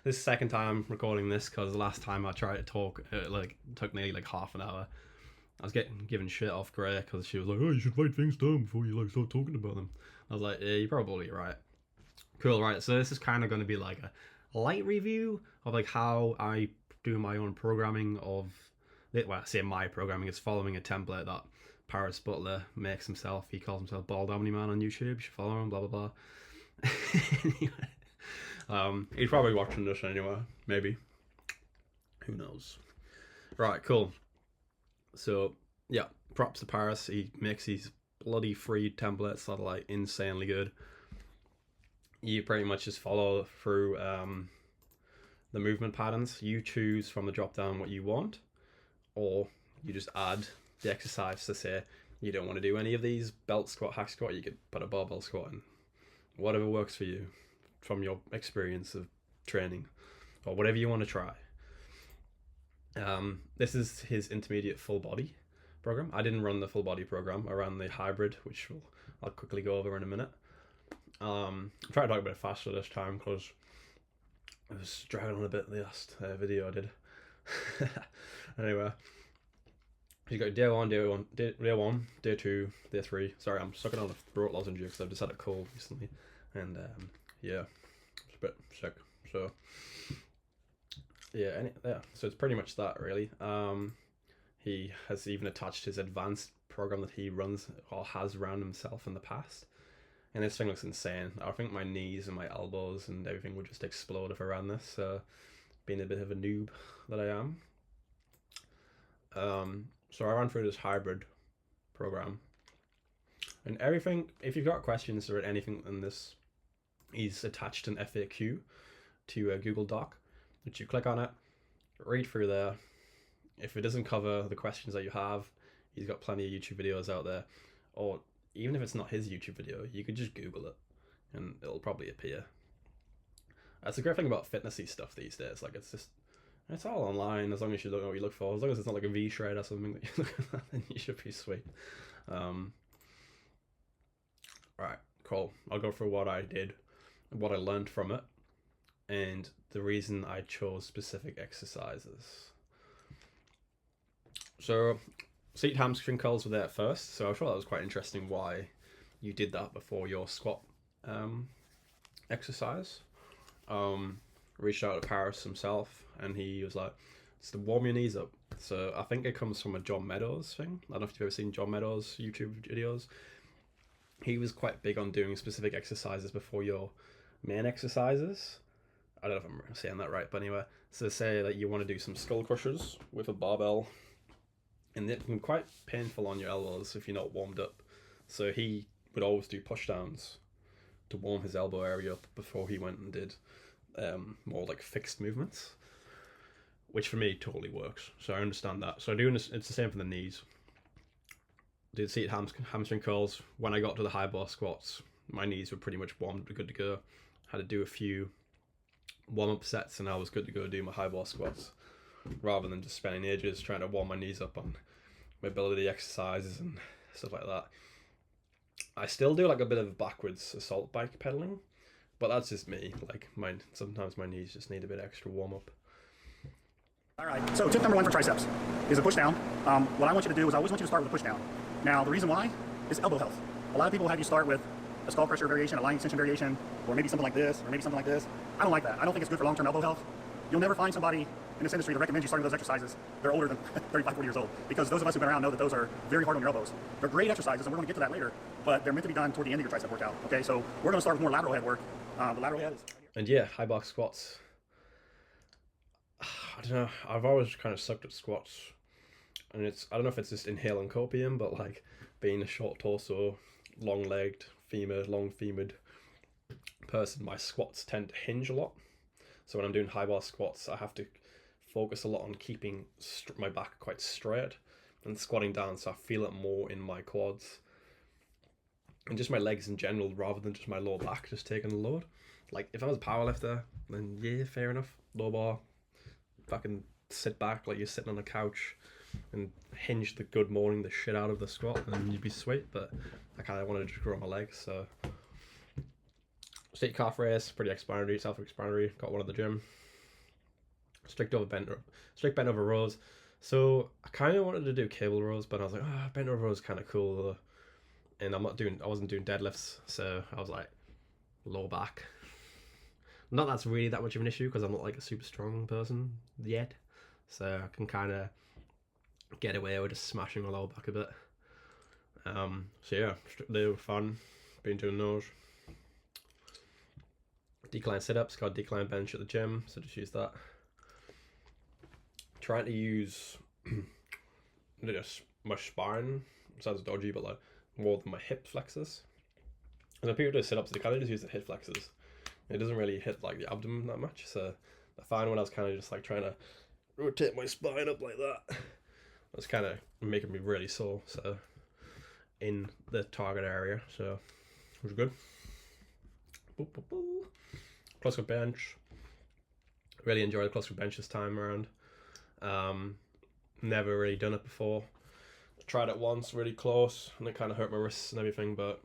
This is the second time recording this because the last time I tried to talk, it took nearly like half an hour. I was getting given shit off Gray because she was like, "Oh, you should write things down before you like start talking about them." I was like, "Yeah, you're probably right." Cool, right? So this is kind of going to be like a light review of like how I do my own programming of, well, I say my programming is following a template that Paris Butler makes himself. He calls himself Bald Omni Man on YouTube. You should follow him. Blah blah blah. Anyway, he's probably watching this anyway. Maybe. Who knows? Right, cool. So yeah, props to Paris. He makes these bloody free templates that are like insanely good. You pretty much just follow through the movement patterns. You choose from the drop down what you want, or you just add the exercise to say you don't want to do any of these belt squat, hack squat. You could put a barbell squat in, whatever works for you from your experience of training, or whatever you want to try. This is his intermediate full body program. I didn't run the full body program. I ran the hybrid, which I'll quickly go over in a minute. I'm trying to talk a bit faster this time because I was dragging on a bit the last video I did. Anyway, you got day one, day two, day three. Sorry, I'm sucking on a throat lozenge because I've just had a cold recently, and yeah, it's a bit sick. So yeah, so it's pretty much that really. He has even attached his advanced program that he runs or has run himself in the past. And this thing looks insane. I think my knees and my elbows and everything would just explode if I ran this. So, being a bit of a noob that I am. So I ran through this hybrid program. And everything, if you've got questions or anything in this, he's attached an FAQ to a Google Doc, which you click on it, read through there. If it doesn't cover the questions that you have, he's got plenty of YouTube videos out there. Or even if it's not his YouTube video, you could just Google it and it'll probably appear. That's the great thing about fitnessy stuff these days. Like it's all online as long as you don't know what you look for. As long as it's not like a V-shred or something that you look at, then you should be sweet. Right, cool. I'll go through what I did, what I learned from it, and the reason I chose specific exercises. So seat hamstring curls were there first, so I thought that was quite interesting why you did that before your squat exercise. Reached out to Paris himself, and he was like, "It's to warm your knees up." So I think it comes from a John Meadows thing. I don't know if you've ever seen John Meadows' YouTube videos. He was quite big on doing specific exercises before your main exercises. I don't know if I'm saying that right, but anyway. So say that you want to do some skull crushers with a barbell, and it can be quite painful on your elbows if you're not warmed up. So he would always do push downs to warm his elbow area up before he went and did more like fixed movements, which for me totally works. So I understand that. So doing this, it's the same for the knees. Did seat hamstring curls. When I got to the high bar squats, my knees were pretty much warmed, good to go. Had to do a few warm-up sets and I was good to go do my high bar squats, rather than just spending ages trying to warm my knees up on mobility exercises and stuff like that. I still do like a bit of backwards assault bike pedaling, but that's just me. Like sometimes my knees just need a bit extra warm up. All right, so tip number one for triceps is a push down. What I want you to do is I always want you to start with a push down. Now, the reason why is elbow health. A lot of people have you start with a skull pressure variation, a line extension variation, or maybe something like this, or maybe something like this. I don't like that. I don't think it's good for long-term elbow health. You'll never find somebody in this industry to recommend you starting those exercises. They're older than 35, 40 years old, because those of us who've been around know that those are very hard on your elbows. They're great exercises, and we're going to get to that later, but they're meant to be done toward the end of your tricep workout. Okay, so we're going to start with more lateral head work. The lateral head is right here. And yeah, high bar squats. I don't know. I've always kind of sucked at squats, and I don't know if it's just inhaling copium, but like being a short torso, long-legged, long-femored person, my squats tend to hinge a lot. So when I'm doing high bar squats, I have to focus a lot on keeping my back quite straight and squatting down, so I feel it more in my quads and just my legs in general, rather than just my lower back just taking the load. Like if I was a powerlifter, then yeah, fair enough. Low bar, fucking sit back like you're sitting on a couch and hinge the shit out of the squat, and you'd be sweet. But I kind of wanted to just grow my legs, so state calf raise, pretty self-explanatory. Got one at the gym. strict bent over rows. So I kind of wanted to do cable rows, but I was like, bent over rows is kind of cool though. And I wasn't doing deadlifts, so I was like, low back. Not that's really that much of an issue because I'm not like a super strong person yet, so I can kind of get away with just smashing my lower back a bit. So yeah, they were fun. Been doing those. Decline sit-ups, got decline bench at the gym, so just use that. Trying to use my spine. Sounds dodgy, but like more than my hip flexors. And when people do sit-ups, they kind of just use the hip flexors. It doesn't really hit like the abdomen that much. So I find when I was kind of just like trying to rotate my spine up like that, it was kind of making me really sore. So in the target area, so it was good. Close grip bench. Really enjoyed the close grip bench this time around. Never really done it before. Tried it once really close and it kind of hurt my wrists and everything, but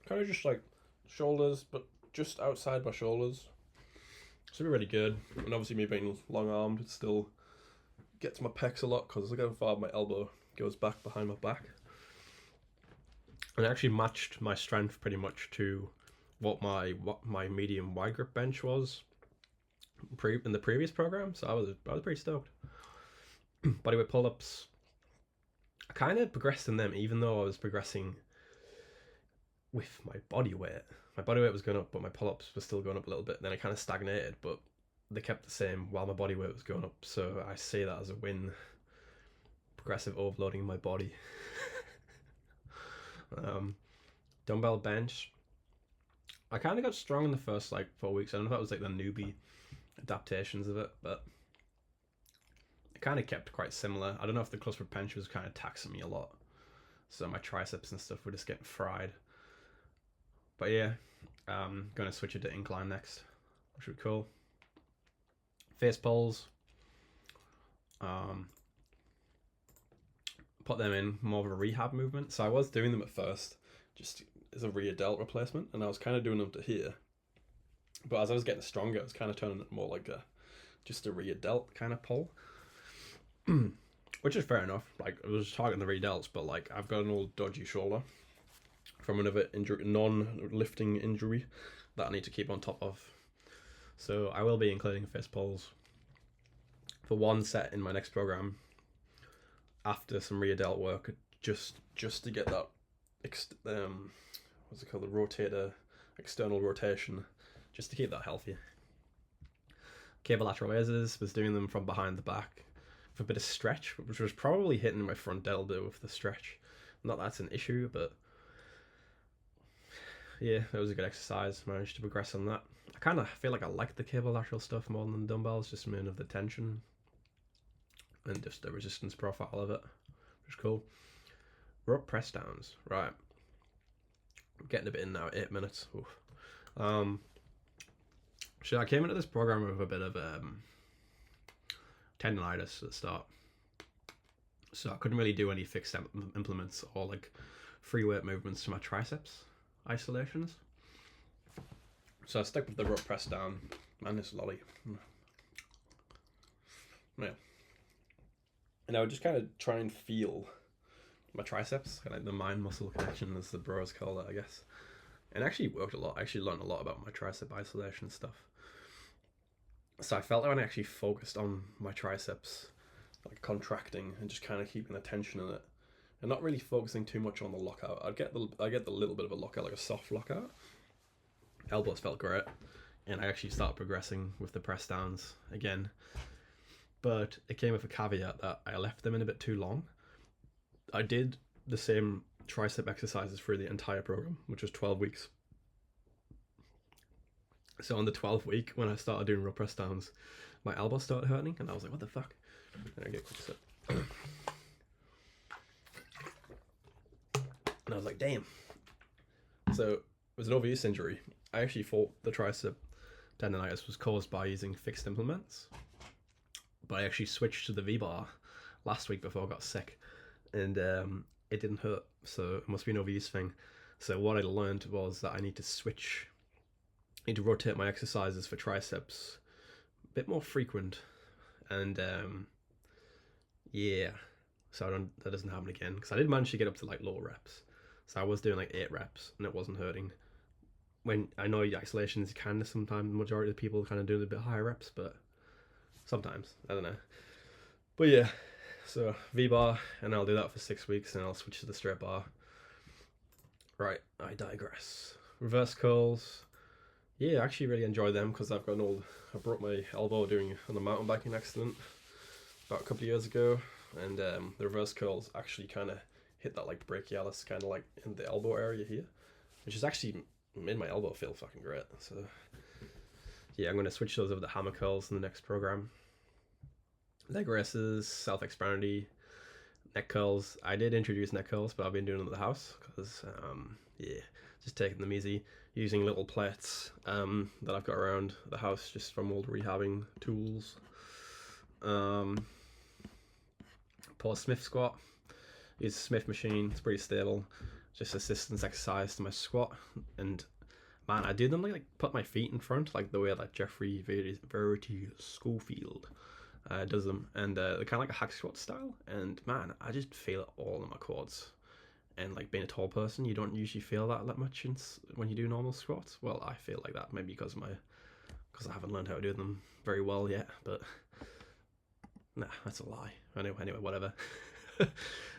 kind of just like shoulders, but just outside my shoulders. So it'd be really good. And obviously me being long armed, it still gets my pecs a lot because look how far my elbow goes back behind my back. And it actually matched my strength pretty much to what my medium wide grip bench was in the previous program. So I was pretty stoked. Bodyweight pull-ups, I kind of progressed in them even though I was progressing with my body weight. My body weight was going up, but my pull-ups were still going up a little bit. Then I kind of stagnated, but they kept the same while my body weight was going up. So I see that as a win. Progressive overloading my body. Dumbbell bench. I kind of got strong in the first like 4 weeks. I don't know if that was like the newbie adaptations of it, but it kind of kept quite similar. I don't know if the close grip bench was kind of taxing me a lot, so my triceps and stuff were just getting fried. But yeah, going to switch it to incline next, which would be cool. Face pulls. Put them in more of a rehab movement. So I was doing them at first just as a rear delt replacement, and I was kind of doing them to here. But as I was getting stronger, I was kind of turning it more like just a rear delt kind of pull. Which is fair enough. Like, I was targeting the rear delts, but like I've got an old dodgy shoulder from another non-lifting injury that I need to keep on top of. So I will be including face pulls for one set in my next program after some rear delt work, just to get that what's it called, the rotator, external rotation, just to keep that healthy. Cable lateral raises, was doing them from behind the back for a bit of stretch, which was probably hitting my front elbow with the stretch. Not that's an issue, but yeah, it was a good exercise. Managed to progress on that. I kind of feel like I like the cable lateral stuff more than the dumbbells, just mainly of the tension and just the resistance profile of it, which is cool. Rope press downs, right? I'm getting a bit in now. 8 minutes. Oof. So I came into this program with a bit of tendonitis at the start, so I couldn't really do any fixed implements or like free weight movements to my triceps isolations. So I stuck with the rope press down. Man, this lolly. Yeah. And I would just kind of try and feel my triceps, kind of like the mind muscle connection, as the bros call it, I guess. And actually worked a lot. I actually learned a lot about my tricep isolation stuff. So I felt like when I actually focused on my triceps, like contracting and just kind of keeping the tension in it, and not really focusing too much on the lockout. I get the little bit of a lockout, like a soft lockout. Elbows felt great, and I actually started progressing with the press downs again. But it came with a caveat that I left them in a bit too long. I did the same tricep exercises for the entire program, which was 12 weeks. So on the 12th week, when I started doing row press downs, my elbow started hurting, and I was like, what the fuck? And I get a quick sip. And I was like, damn. So it was an overuse injury. I actually thought the tricep tendonitis was caused by using fixed implements, but I actually switched to the V-bar last week before I got sick, and it didn't hurt, so it must be an overuse thing. So what I learned was that I need to rotate my exercises for triceps bit more frequent, and yeah, so that doesn't happen again, because I did manage to get up to like lower reps. So I was doing like 8 reps and it wasn't hurting. When I know isolation is kind of sometimes the majority of the people kind of doing a bit higher reps, but sometimes I don't know. But yeah, so V bar, and I'll do that for 6 weeks, and I'll switch to the straight bar. Right, I digress. Reverse curls. Yeah, I actually really enjoy them because I've got I broke my elbow doing on a mountain biking accident about a couple of years ago, and the reverse curls actually kind of hit that like brachialis kind of like in the elbow area here, which is actually made my elbow feel fucking great. So yeah, I'm going to switch those over to hammer curls in the next program. Leg raises, self-explanatory. Neck curls. I did introduce neck curls, but I've been doing them at the house because yeah, just taking them easy, using little plates that I've got around the house just from old rehabbing tools. Paul Smith squat. Use a Smith machine. It's pretty stable. Just assistance exercise to my squat, and man, I do them like put my feet in front, like the way that Jeffrey Verity Schofield does them, and they're kind of like a hack squat style. And man, I just feel it all in my quads. And like being a tall person, you don't usually feel that much when you do normal squats. Well, I feel like that maybe because I haven't learned how to do them very well yet. But nah, that's a lie. Anyway, whatever.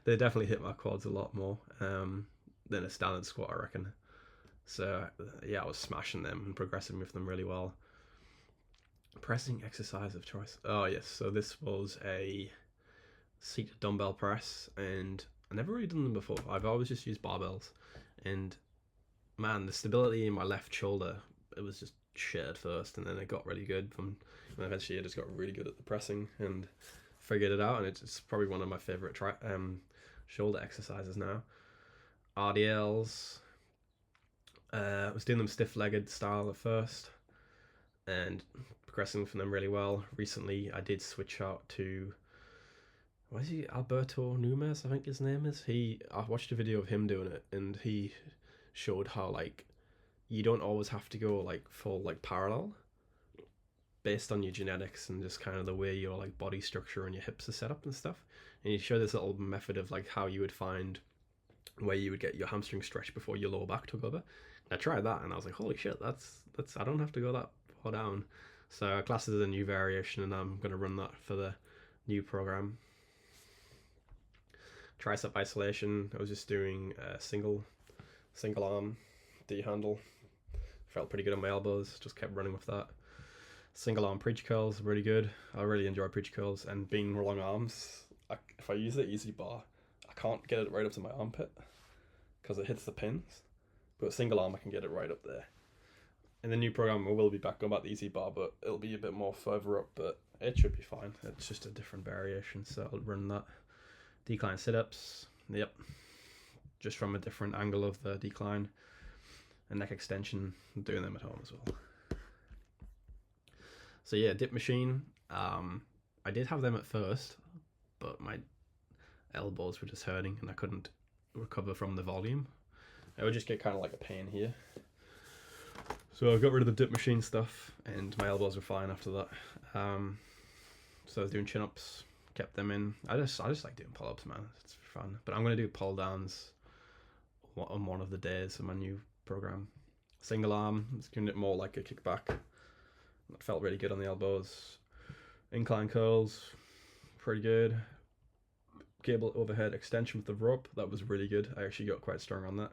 They definitely hit my quads a lot more than a standard squat, I reckon. So yeah, I was smashing them and progressing with them really well. Pressing exercise of choice. Oh yes, so this was a seated dumbbell press, and I never really done them before. I've always just used barbells, and man, the stability in my left shoulder, it was just shit at first, and then it got really good and eventually I just got really good at the pressing and figured it out, and it's probably one of my favorite shoulder exercises now. RDLs. I was doing them stiff-legged style at first, and progressing from them really well. Recently, I did switch out to, what is he, Alberto Nunes, I think his name is. I watched a video of him doing it, and he showed how like you don't always have to go like full like parallel, based on your genetics and just kind of the way your like body structure and your hips are set up and stuff. And he showed this little method of like how you would find where you would get your hamstring stretched before your lower back took over. And I tried that, and I was like, holy shit, that's I don't have to go that far down. So class is a new variation, and I'm going to run that for the new program. Tricep isolation. I was just doing a single arm D handle. Felt pretty good on my elbows. Just kept running with that. Single arm preach curls, really good. I really enjoy preach curls, and being long arms, if I use the easy bar, I can't get it right up to my armpit because it hits the pins. But single arm, I can get it right up there. In the new program, we will be back on about the easy bar, but it'll be a bit more further up, but it should be fine. It's just a different variation, so I'll run that. Decline sit-ups, yep. Just from a different angle of the decline. And neck extension, I'm doing them at home as well. So yeah, dip machine. I did have them at first, but my elbows were just hurting and I couldn't recover from the volume. I would just get kind of like a pain here. So I got rid of the dip machine stuff, and my elbows were fine after that. So I was doing chin-ups, kept them in. I just like doing pull-ups, man. It's fun. But I'm going to do pull-downs on one of the days of my new program. Single arm, it's giving it more like a kickback. It felt really good on the elbows. Incline curls, pretty good. Cable overhead extension with the rope, that was really good. I actually got quite strong on that.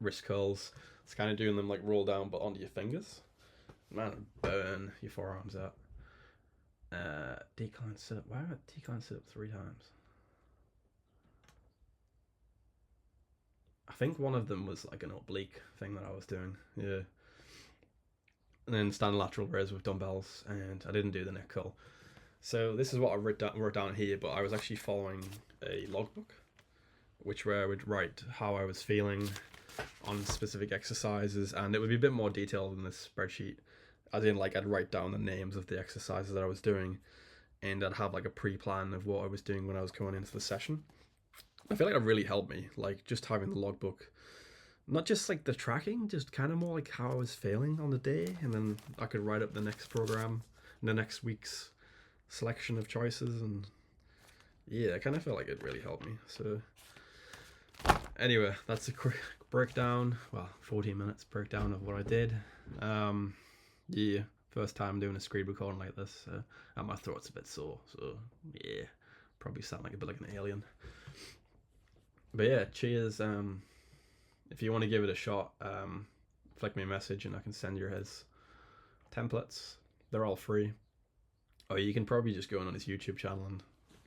Wrist curls, it's kind of doing them like roll down but onto your fingers. Man, burn your forearms out. Decline sit up. Why have I decline sit up 3 times? I think one of them was like an oblique thing that I was doing. Yeah. And then stand lateral raise with dumbbells, and I didn't do the neck curl. So this is what I wrote down here, but I was actually following a logbook, where I would write how I was feeling on specific exercises, and it would be a bit more detailed in this spreadsheet. As in, like, I'd write down the names of the exercises that I was doing, and I'd have like a pre-plan of what I was doing when I was going into the session. I feel like it really helped me, like just having the logbook. Not just like the tracking, just kind of more like how I was feeling on the day, and then I could write up the next program in the next week's selection of choices, and yeah, I kind of felt like it really helped me. So anyway, that's a quick breakdown, well, 14 minutes breakdown of what I did. Yeah, first time doing a screen recording like this, and my throat's a bit sore, so yeah, probably sound like a bit like an alien. But yeah, cheers. If you want to give it a shot, flick me a message and I can send you his templates. They're all free. Or you can probably just go on his YouTube channel and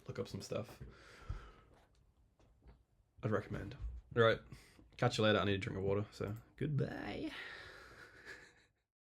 look up some stuff. I'd recommend. Alright, catch you later. I need a drink of water, so goodbye.